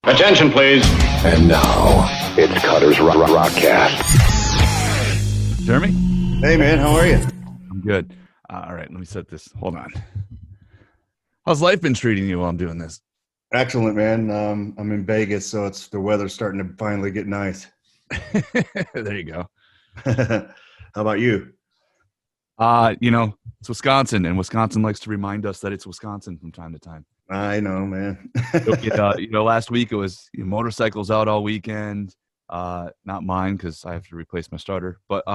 Attention, please. And now, it's Cutter's Rockcast. Jeremy? Hey, man, how are you? I'm good. All right, let me set this. Hold on. How's life been treating you while I'm doing this? Excellent, man. I'm in Vegas, so the weather's starting to finally get nice. There you go. How about you? It's Wisconsin, and Wisconsin likes to remind us that it's Wisconsin from time to time. I know, man. Last week it was motorcycles out all weekend. Not mine because I have to replace my starter. But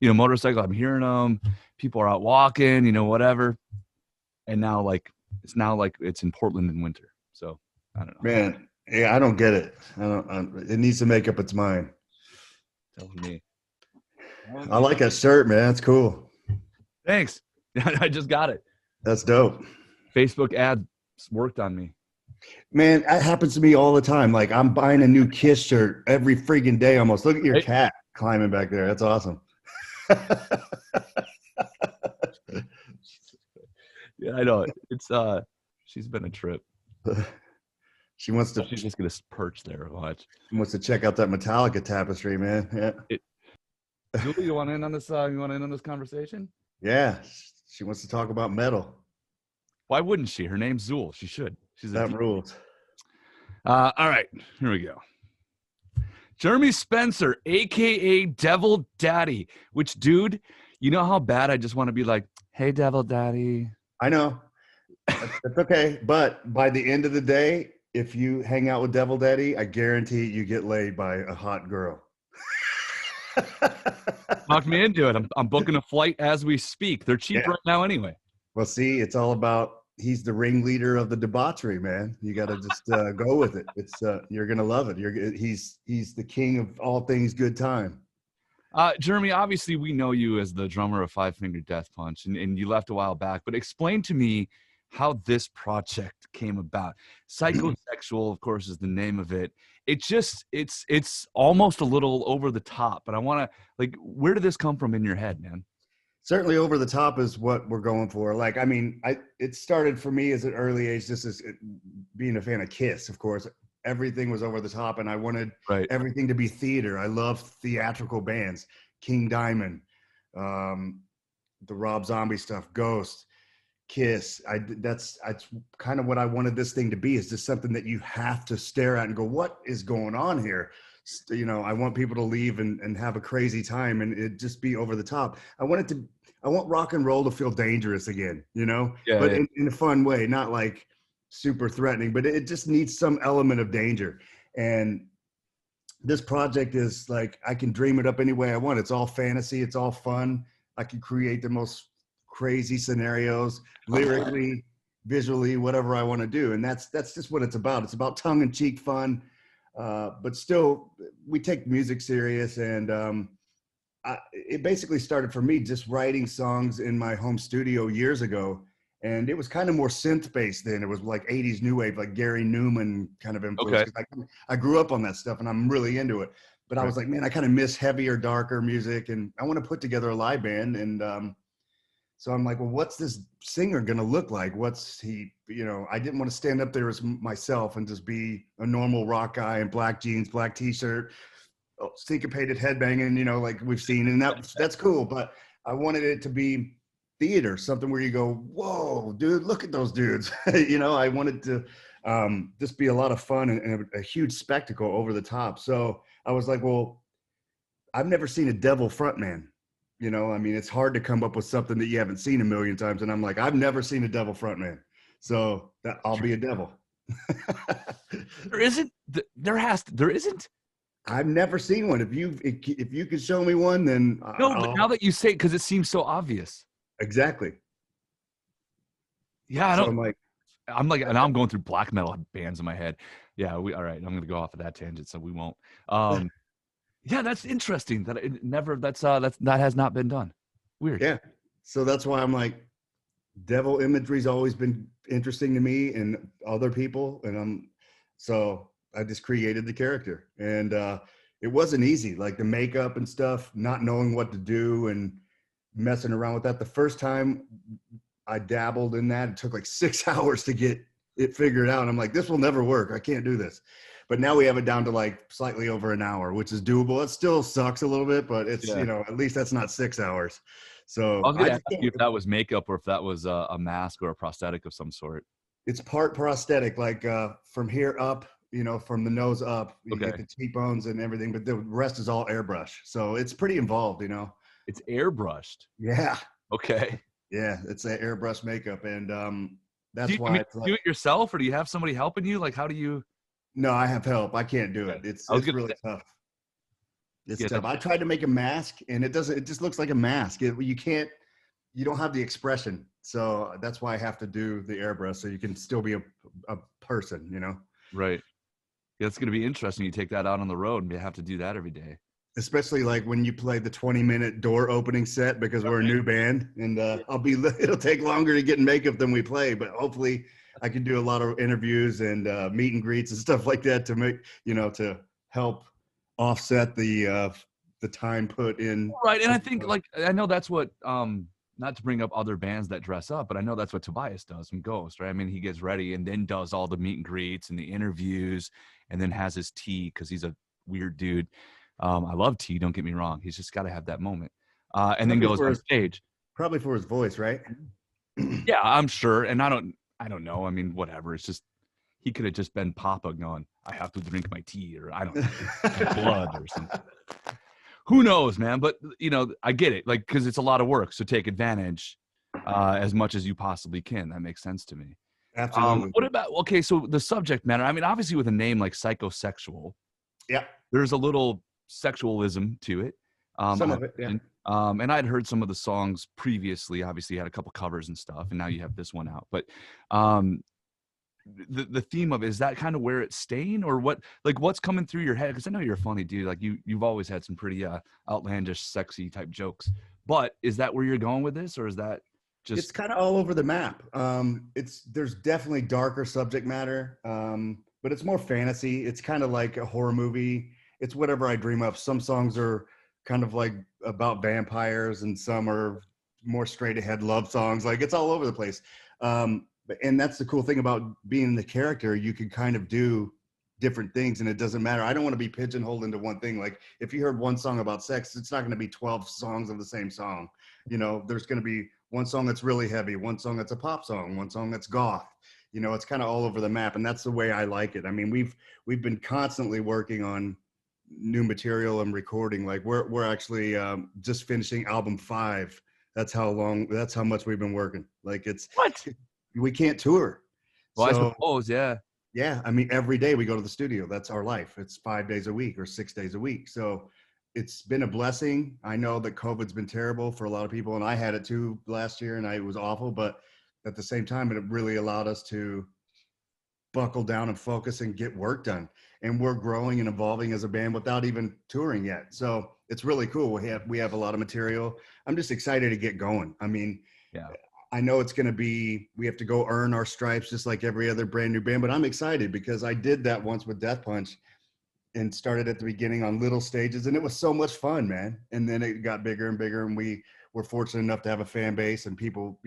motorcycle. I'm hearing them. People are out walking. Whatever. And now, it's in Portland in winter. So I don't know. Man, yeah, I don't get it. It needs to make up its mind. Telling me. I like that shirt, man. That's cool. Thanks. I just got it. That's dope. Facebook ads worked on me. Man, that happens to me all the time. Like, I'm buying a new Kiss shirt every freaking day almost. Look at your cat climbing back there. That's awesome. Yeah, I know. It's she's been a trip. She's just gonna perch there and watch. She wants to check out that Metallica tapestry, man. Yeah. Julie, you want in on this? You want in on this conversation? Yeah, she wants to talk about metal. Why wouldn't she? Her name's Zool. She should. That rules. All right, here we go. Jeremy Spencer, a.k.a. Devil Daddy, which, dude, you know how bad I just want to be like, hey, Devil Daddy. I know. That's okay. But by the end of the day, if you hang out with Devil Daddy, I guarantee you get laid by a hot girl. Talk me into it. I'm booking a flight as we speak. They're cheap right now anyway. Well, see, it's all about he's the ringleader of the debauchery, man. You got to just go with it. It's you're gonna love it. He's the king of all things good time. Jeremy, obviously we know you as the drummer of Five Finger Death Punch, and you left a while back. But explain to me how this project came about. Psychosocial, of course, is the name of it. It's almost a little over the top. But I want to where did this come from in your head, man? Certainly over the top is what we're going for. Like, I mean, it started for me as an early age, just as being a fan of Kiss, of course. Everything was over the top, and I wanted everything to be theater. I love theatrical bands. King Diamond, the Rob Zombie stuff, Ghost, Kiss. That's kind of what I wanted this thing to be, is just something that you have to stare at and go, what is going on here? I want people to leave and have a crazy time and it just be over the top. I want rock and roll to feel dangerous again, but in a fun way, not like super threatening, but it just needs some element of danger. And this project is like, I can dream it up any way I want. It's all fantasy. It's all fun. I can create the most crazy scenarios, lyrically, visually, whatever I want to do. And that's just what it's about. It's about tongue in cheek fun. But still, we take music serious, and it basically started for me just writing songs in my home studio years ago, and it was kind of more synth-based then. It was like 80s new wave, like Gary Newman kind of influence. Okay. I grew up on that stuff, and I'm really into it. But I was like, man, I kind of miss heavier, darker music, and I want to put together a live band. And so I'm like, well, what's this singer going to look like? What's he, I didn't want to stand up there as myself and just be a normal rock guy in black jeans, black t-shirt, syncopated headbanging, like we've seen. And that's cool. But I wanted it to be theater, something where you go, whoa, dude, look at those dudes. I wanted to just be a lot of fun and a huge spectacle over the top. So I was like, well, I've never seen a devil frontman. It's hard to come up with something that you haven't seen a million times. And I'm like, I've never seen a devil frontman. So I'll be a devil. There isn't. I've never seen one. If you could show me one, then no. But now that you say it, because it seems so obvious. Exactly. Yeah, I don't. So I'm like, and I'm going through black metal bands in my head. Yeah, all right. I'm going to go off of that tangent, so we won't. Yeah, that's interesting. That has not been done. Weird. Yeah. So that's why I'm like, devil imagery's always been interesting to me and other people, and so I just created the character, and it wasn't easy, like the makeup and stuff, not knowing what to do and messing around with that. The first time I dabbled in that, it took like 6 hours to get it figured out. And I'm like, this will never work. I can't do this. But now we have it down to like slightly over an hour, which is doable. It still sucks a little bit, but it's, Yeah. at least that's not 6 hours. So I was going to ask you if that was makeup or if that was a mask or a prosthetic of some sort. it's part prosthetic, like from here up, from the nose up, you get the cheekbones and everything, but the rest is all airbrush. So it's pretty involved, It's airbrushed. Yeah. Okay. Yeah, it's an airbrush makeup, and that's why it's like, do it yourself, or do you have somebody helping you? Like, how do you? No, I have help. I can't do it. It's really tough. It's tough. I tried to make a mask, and it doesn't. It just looks like a mask. You don't have the expression. So that's why I have to do the airbrush, so you can still be a person, Right. Yeah, it's going to be interesting. You take that out on the road and you have to do that every day. Especially like when you play the 20-minute door opening set, because we're a new band, and it'll take longer to get in makeup than we play, but hopefully I can do a lot of interviews and meet and greets and stuff like that to make, to help offset the time put in. Right. And I think I know that's what, not to bring up other bands that dress up, but I know that's what Tobias does from Ghost, right? I mean, he gets ready and then does all the meet and greets and the interviews and then has his tea because he's a weird dude. I love tea, don't get me wrong. He's just got to have that moment. And then goes on stage. Probably for his voice, right? Yeah, I'm sure. And I don't know. I mean, whatever. It's just, he could have just been Papa going, I have to drink my tea, or I don't know, blood or something. Who knows, man? But, I get it. Like, because it's a lot of work. So take advantage as much as you possibly can. That makes sense to me. Absolutely. What about, so the subject matter, I mean, obviously with a name like Psychosocial, yeah, there's a little sexualism to it. Some of it, yeah. And I'd heard some of the songs previously. Obviously, you had a couple covers and stuff, and now you have this one out. But the theme of it, is that kind of where it's staying, or what? Like, what's coming through your head? Because I know you're a funny dude. Like you've always had some pretty outlandish, sexy type jokes. But is that where you're going with this, or is that just? It's kind of all over the map. There's definitely darker subject matter, but it's more fantasy. It's kind of like a horror movie. It's whatever I dream of. Some songs are kind of like about vampires, and some are more straight ahead love songs. Like, it's all over the place. And that's the cool thing about being the character. You can kind of do different things, and it doesn't matter. I don't want to be pigeonholed into one thing. Like, if you heard one song about sex, it's not going to be 12 songs of the same song. There's going to be one song that's really heavy, one song that's a pop song, one song that's goth. It's kind of all over the map, and that's the way I like it. I mean, we've been constantly working on new material and recording. Like, we're actually just finishing album 5. That's how much we've been working. Like, we can't tour. Well, I suppose, yeah. Yeah, I mean, every day we go to the studio. That's our life. It's 5 days a week or 6 days a week. So it's been a blessing. I know that COVID's been terrible for a lot of people, and I had it too last year, and it was awful. But at the same time, it really allowed us to buckle down and focus and get work done. And we're growing and evolving as a band without even touring yet. So it's really cool. We have a lot of material. I'm just excited to get going. I mean, yeah. I know it's going to be, we have to go earn our stripes just like every other brand new band, but I'm excited because I did that once with Death Punch and started at the beginning on little stages, and it was so much fun, man. And then it got bigger and bigger, and we were fortunate enough to have a fan base and people,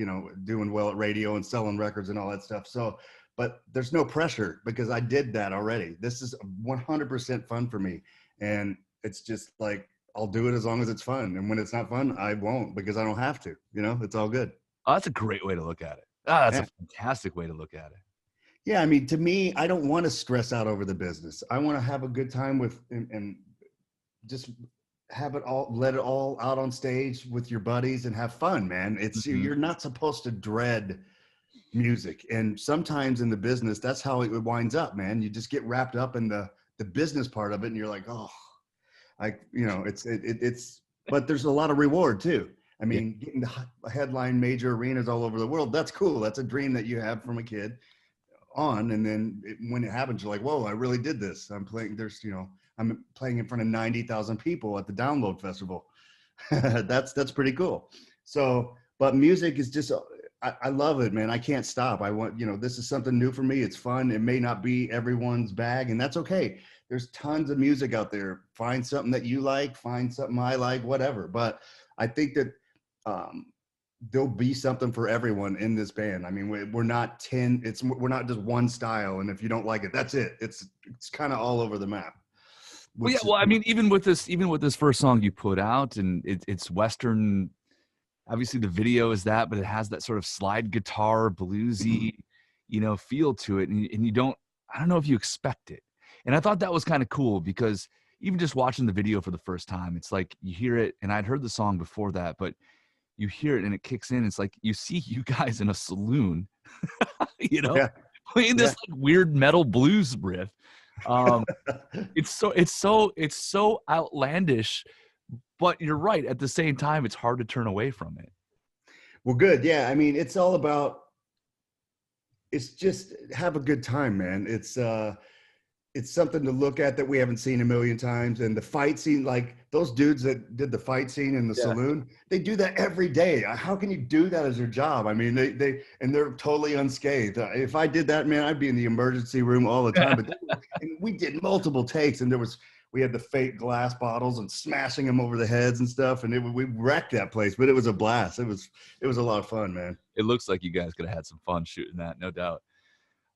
doing well at radio and selling records and all that stuff. So, but there's no pressure because I did that already. This is 100% fun for me. And it's just like, I'll do it as long as it's fun. And when it's not fun, I won't, because I don't have to, it's all good. Oh, that's a great way to look at it. That's a fantastic way to look at it. Yeah, I mean, to me, I don't want to stress out over the business. I want to have a good time with and just have it all, let it all out on stage with your buddies and have fun, man. It's you're not supposed to dread music, and sometimes in the business, that's how it winds up, man. You just get wrapped up in the business part of it, and you're like, oh, it's. But there's a lot of reward too. I mean, getting to headline major arenas all over the world, that's cool. That's a dream that you have from a kid on. And then when it happens, you're like, whoa, I really did this. I'm playing in front of 90,000 people at the Download Festival. That's pretty cool. So, but music is just, I love it, man. I can't stop. I want, this is something new for me. It's fun. It may not be everyone's bag, and that's okay. There's tons of music out there. Find something that you like, find something I like, whatever. But I think that there'll be something for everyone in this band. I mean, we're not we're not just one style. And if you don't like it, that's it. It's kind of all over the map. Well, yeah. Well, I mean, even with this first song you put out, and it's Western. Obviously, the video is that, but it has that sort of slide guitar, bluesy, feel to it, and you don't. I don't know if you expect it, and I thought that was kind of cool because even just watching the video for the first time, it's like you hear it, and I'd heard the song before that, but you hear it and it kicks in. It's like you see you guys in a saloon, Yeah. playing this like weird metal blues riff. It's so outlandish, but you're right. At the same time, it's hard to turn away from it. Well, good. Yeah. I mean, it's all about, it's just have a good time, man. It's something to look at that we haven't seen a million times. And the fight scene, like those dudes that did the fight scene in the saloon, they do that every day. How can you do that as your job? I mean, they're totally unscathed. If I did that, man, I'd be in the emergency room all the time. But and we did multiple takes, and we had the fake glass bottles and smashing them over the heads and stuff. And we wrecked that place, but it was a blast. It was a lot of fun, man. It looks like you guys could have had some fun shooting that, no doubt.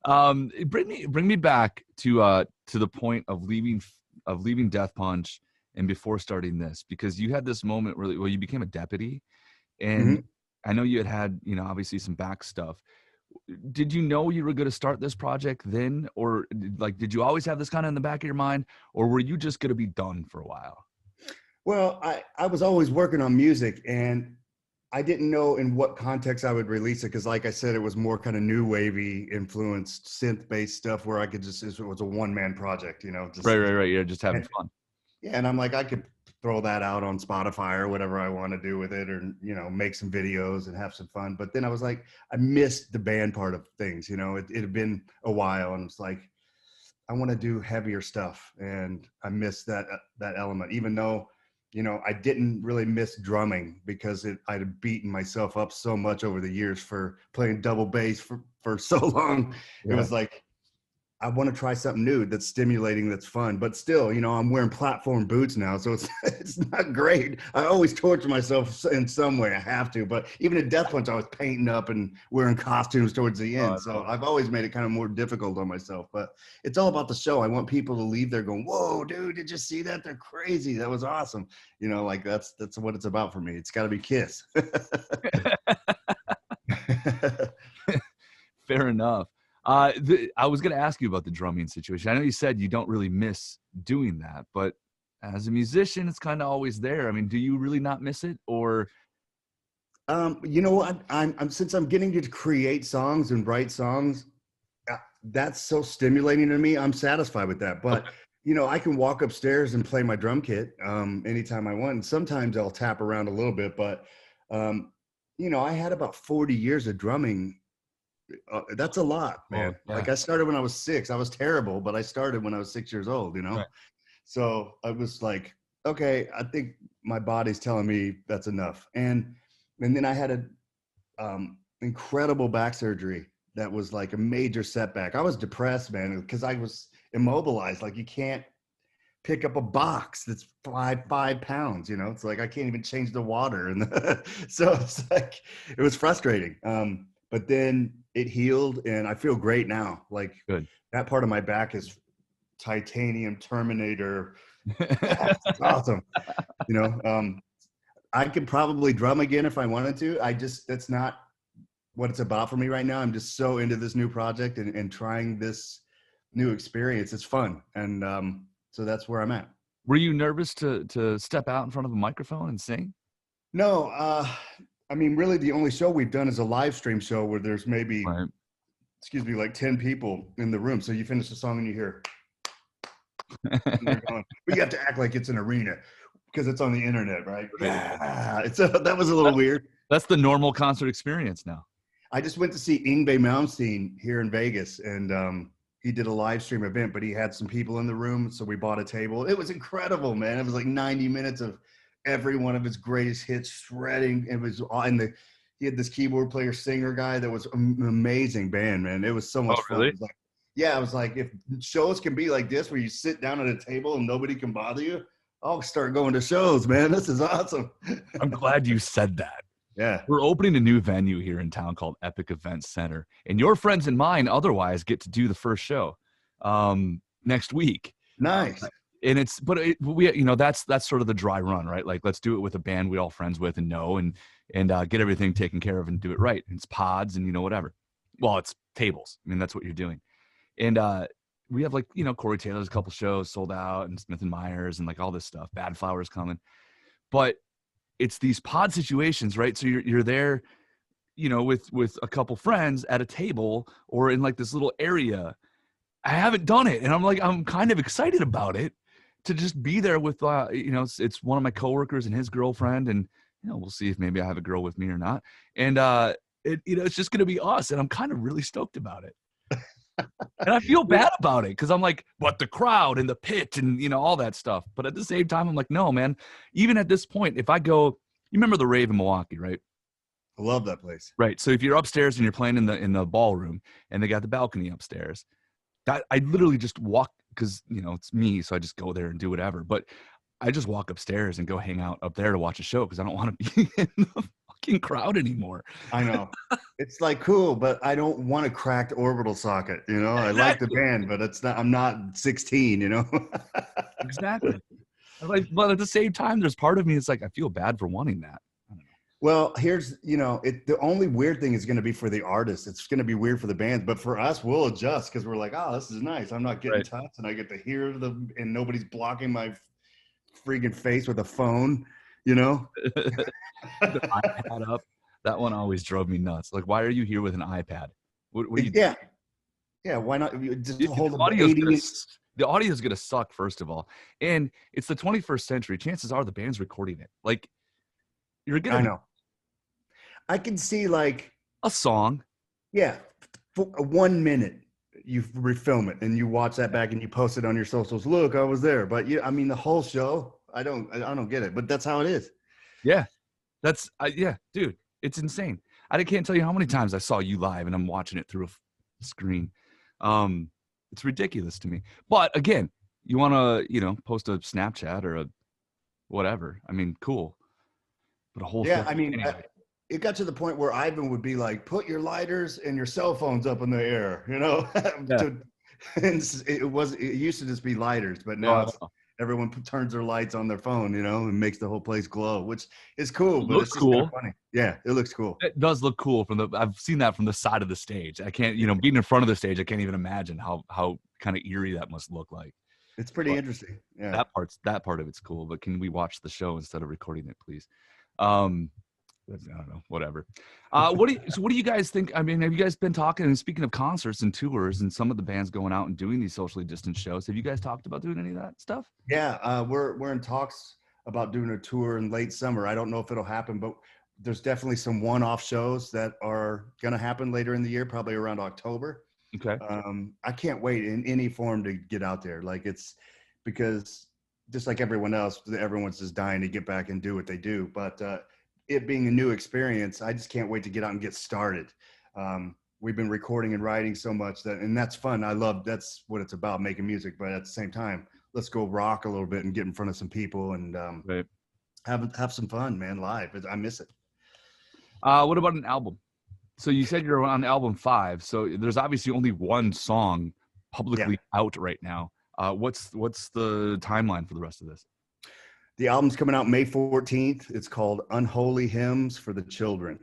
Bring me back to the point of leaving Death Punch and before starting this, because you had this moment where you became a deputy, and I know you had obviously some back stuff. Did you know you were going to start this project then, or did you always have this kind of in the back of your mind, or were you just going to be done for a while? Well, I was always working on music, and I didn't know in what context I would release it, because like I said, it was more kind of new wavy influenced synth-based stuff where I could it was a one-man project, just, right. You're just having fun. Yeah, and I'm like, I could throw that out on Spotify or whatever I want to do with it, or make some videos and have some fun. But then I was like, I missed the band part of things. It had been a while, and it's like, I want to do heavier stuff, and I missed that element, even though I didn't really miss drumming, because I'd have beaten myself up so much over the years for playing double bass for so long. Yeah. It was like, I want to try something new that's stimulating, that's fun, but still, I'm wearing platform boots now, so it's not great. I always torture myself in some way. I have to, but even at Death Punch, I was painting up and wearing costumes towards the end. So I've always made it kind of more difficult on myself, but it's all about the show. I want people to leave there going, "Whoa, dude, did you see that? They're crazy. That was awesome." Like that's what it's about for me. It's got to be Kiss. Fair enough. I was going to ask you about the drumming situation. I know you said you don't really miss doing that, but as a musician, it's kind of always there. I mean, do you really not miss it, or? You know what? Since I'm getting to create songs and write songs, that's so stimulating to me. I'm satisfied with that. But I can walk upstairs and play my drum kit anytime I want. And sometimes I'll tap around a little bit, but I had about 40 years of drumming. That's a lot, man. Yeah. Like I started when I was 6. I was terrible, but I started when I was 6 years old, Right. So I was like, okay, I think my body's telling me that's enough. And then I had a incredible back surgery that was like a major setback. I was depressed, man, because I was immobilized. Like you can't pick up a box that's 5 pounds, It's like I can't even change the water, and so it's like it was frustrating. But then it healed, and I feel great now. Like good. That part of my back is titanium Terminator. That's awesome. I could probably drum again if I wanted to. That's not what it's about for me right now. I'm just so into this new project and trying this new experience. It's fun. And so that's where I'm at. Were you nervous to step out in front of a microphone and sing? No, I mean, really the only show we've done is a live stream show where there's maybe, like 10 people in the room. So you finish the song and you hear, and they're going, but you have to act like it's an arena because it's on the internet, right? Yeah. That was a little weird. That's the normal concert experience now. I just went to see Yngwie Malmsteen here in Vegas, and he did a live stream event, but he had some people in the room. So we bought a table. It was incredible, man. It was like 90 minutes of every one of his greatest hits shredding. It was he had this keyboard player singer guy that was an amazing band, man. It was so much fun. Really? I was like, if shows can be like this where you sit down at a table and nobody can bother you, I'll start going to shows, man. This is awesome. I'm glad you said that. Yeah. We're opening a new venue here in town called Epic Events Center, and your friends and mine otherwise get to do the first show next week. Nice. We, that's sort of the dry run, right? Like, let's do it with a band we all friends with and know, and get everything taken care of and do it right. It's pods and whatever. Well, it's tables. I mean, that's what you're doing. And we have, like, Corey Taylor's a couple shows sold out, and Smith and Myers, and like all this stuff. Bad Flowers coming, but it's these pod situations, right? So you're there, with a couple friends at a table or in like this little area. I haven't done it, and I'm kind of excited about it to just be there with it's one of my coworkers and his girlfriend, and we'll see if maybe I have a girl with me or not. And it's just gonna be us, and I'm kind of really stoked about it. And I feel bad about it because I'm like, but the crowd and the pit and all that stuff. But at the same time, I'm like, no, man. Even at this point, if I go, you remember the Rave in Milwaukee, right? I love that place. Right. So if you're upstairs and you're playing in the ballroom, and they got the balcony upstairs, that I literally just walk, because it's me, so I just go there and do whatever. But I just walk upstairs and go hang out up there to watch a show because I don't want to be in the fucking crowd anymore. I know. It's like cool, but I don't want a cracked orbital socket. I like the band, but I'm not 16. Exactly. But at the same time, there's part of me that's like, I feel bad for wanting that. I don't know. Well, here's the only weird thing is going to be for the artists. It's going to be weird for the bands, but for us, we'll adjust because we're like, oh, this is nice. I'm not getting touched, and I get to hear them, and nobody's blocking my freaking face with a phone. The iPad up. That one always drove me nuts. Like, why are you here with an iPad? What are you? Yeah. Why not? You just hold the audio is gonna suck, first of all, and it's the 21st century. Chances are the band's recording it. Like, you're gonna. I know. I can see like a song. Yeah, for 1 minute you refilm it and you watch that back and you post it on your socials. Look, I was there. But the whole show, I don't get it. But that's how it is. Yeah, dude, it's insane. I can't tell you how many times I saw you live and I'm watching it through a screen. It's ridiculous to me. But again, you want to, post a Snapchat or a whatever. I mean, cool. But a whole show, anyway. It got to the point where Ivan would be like, put your lighters and your cell phones up in the air, Yeah. It used to just be lighters, but now everyone turns their lights on their phone, and makes the whole place glow, which is cool. But it's just cool. Kind of funny. Yeah, it looks cool. It does look cool I've seen that from the side of the stage. I can't, being in front of the stage, I can't even imagine how kind of eerie that must look like. It's pretty interesting. Yeah. That part of it's cool, but can we watch the show instead of recording it, please? I don't know, whatever. What do you guys think? I mean, have you guys been talking, and speaking of concerts and tours and some of the bands going out and doing these socially distanced shows, have you guys talked about doing any of that stuff? Yeah, we're in talks about doing a tour in late summer. I don't know if it'll happen, but there's definitely some one-off shows that are going to happen later in the year, probably around October. Okay. I can't wait in any form to get out there. Like, it's because just like everyone else, everyone's just dying to get back and do what they do. But it being a new experience, I just can't wait to get out and get started. We've been recording and writing so much and that's fun. That's what it's about, making music. But at the same time, let's go rock a little bit and get in front of some people and have some fun, man, live. I miss it. What about an album? So you said you're on album 5. So there's obviously only one song publicly out right now. What's the timeline for the rest of this? The album's coming out May 14th. It's called Unholy Hymns for the Children.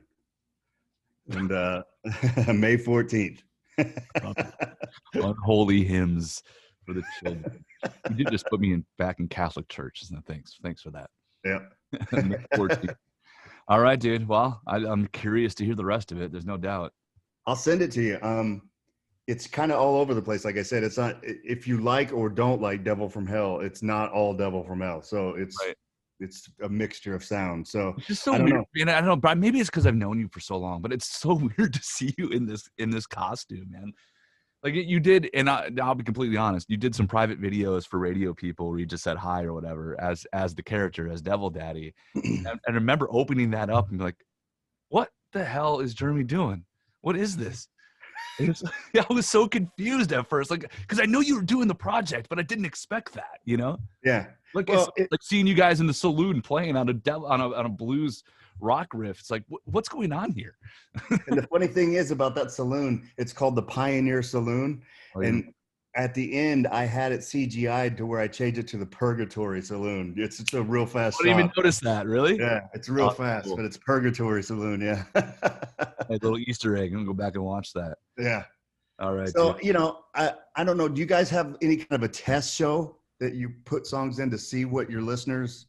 And May 14th. Unholy Hymns for the Children. You did just put me back in Catholic church, isn't it? Thanks for that. Yeah. All right, dude. Well, I'm curious to hear the rest of it. There's no doubt. I'll send it to you. It's kind of all over the place. Like I said, it's not, if you like or don't like Devil from Hell, it's not all Devil from Hell. So it's a mixture of sound. So it's just so weird. Man, I don't know, Brian, maybe it's because I've known you for so long, but it's so weird to see you in this costume, man. Like you did, and I'll be completely honest, you did some private videos for radio people where you just said hi or whatever as the character, as Devil Daddy. And I remember opening that up and be like, what the hell is Jeremy doing? What is this? I was so confused at first, like, because I know you were doing the project, but I didn't expect that, you know? Yeah. Like, it's like seeing you guys in the saloon playing on a blues rock riff. It's like, what's going on here? And the funny thing is about that saloon, it's called the Pioneer Saloon. Oh, yeah. And at the end, I had it CGI'd to where I changed it to the Purgatory Saloon. It's a real fast. I didn't even notice that, really? Yeah, it's real fast, cool. but it's Purgatory Saloon, yeah. A little Easter egg. I'm gonna go back and watch that. Yeah. All right. So, dude. you know, I don't know. Do you guys have any kind of a test show that you put songs in to see what your listeners?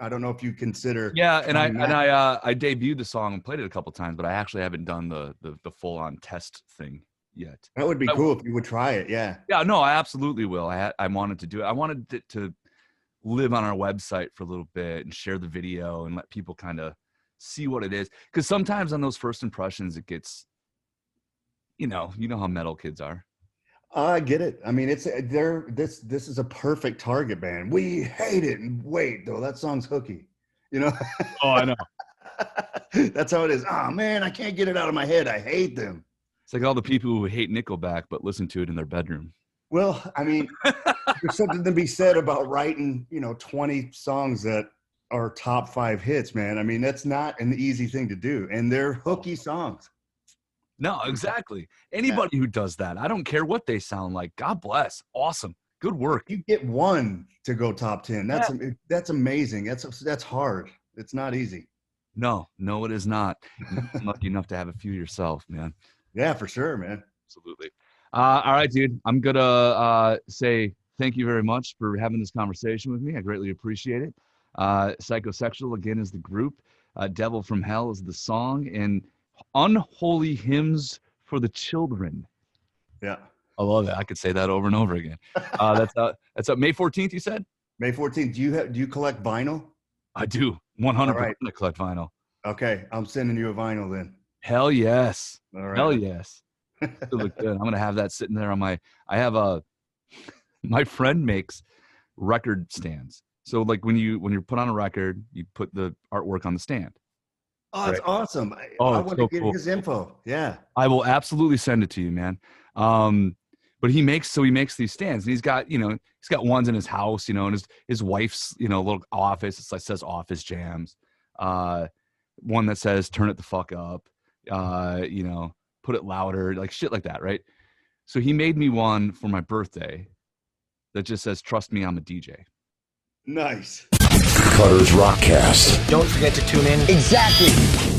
I don't know if you consider. Yeah, and I debuted the song and played it a couple times, but I actually haven't done the full on test thing yet. That would be cool if you would try it. Yeah. Yeah, no, I absolutely will. I wanted to do it. I wanted it to live on our website for a little bit and share the video and let people kind of see what it is. Because sometimes on those first impressions, it gets, you know how metal kids are. I get it. I mean, this is a perfect target band. We hate it. And wait, though, that song's hooky. You know? Oh, I know. That's how it is. Oh man, I can't get it out of my head. I hate them. It's like all the people who hate Nickelback but listen to it in their bedroom. Well, I mean, there's something to be said about writing, 20 songs that are top 5 hits, man. I mean, that's not an easy thing to do. And they're hooky songs. No, exactly. Anybody who does that, I don't care what they sound like. God bless. Awesome. Good work. You get one to go top 10. That's amazing. That's hard. It's not easy. No, it is not. You're lucky enough to have a few yourself, man. Yeah, for sure, man. Absolutely. All right, dude. I'm gonna say thank you very much for having this conversation with me. I greatly appreciate it. Psychosocial again is the group. Devil from Hell is the song, and Unholy Hymns for the Children. Yeah, I love it. I could say that over and over again. That's up May 14th. You said May 14th. Do you collect vinyl? I do. 100%. Right. I collect vinyl. Okay, I'm sending you a vinyl then. Hell yes. All right. Hell yes. It look good. I'm gonna have that sitting there on my. My friend makes record stands. So like when you're put on a record, you put the artwork on the stand. Oh, that's awesome. I want to get his info. Yeah. I will absolutely send it to you, man. But he makes these stands, and he's got ones in his house, and his wife's, little office. It says Office Jams. One that says turn it the fuck up, put it louder, like shit like that, right? So he made me one for my birthday that just says, trust me, I'm a DJ. Nice. Cutter's Rockcast. Don't forget to tune in. Exactly.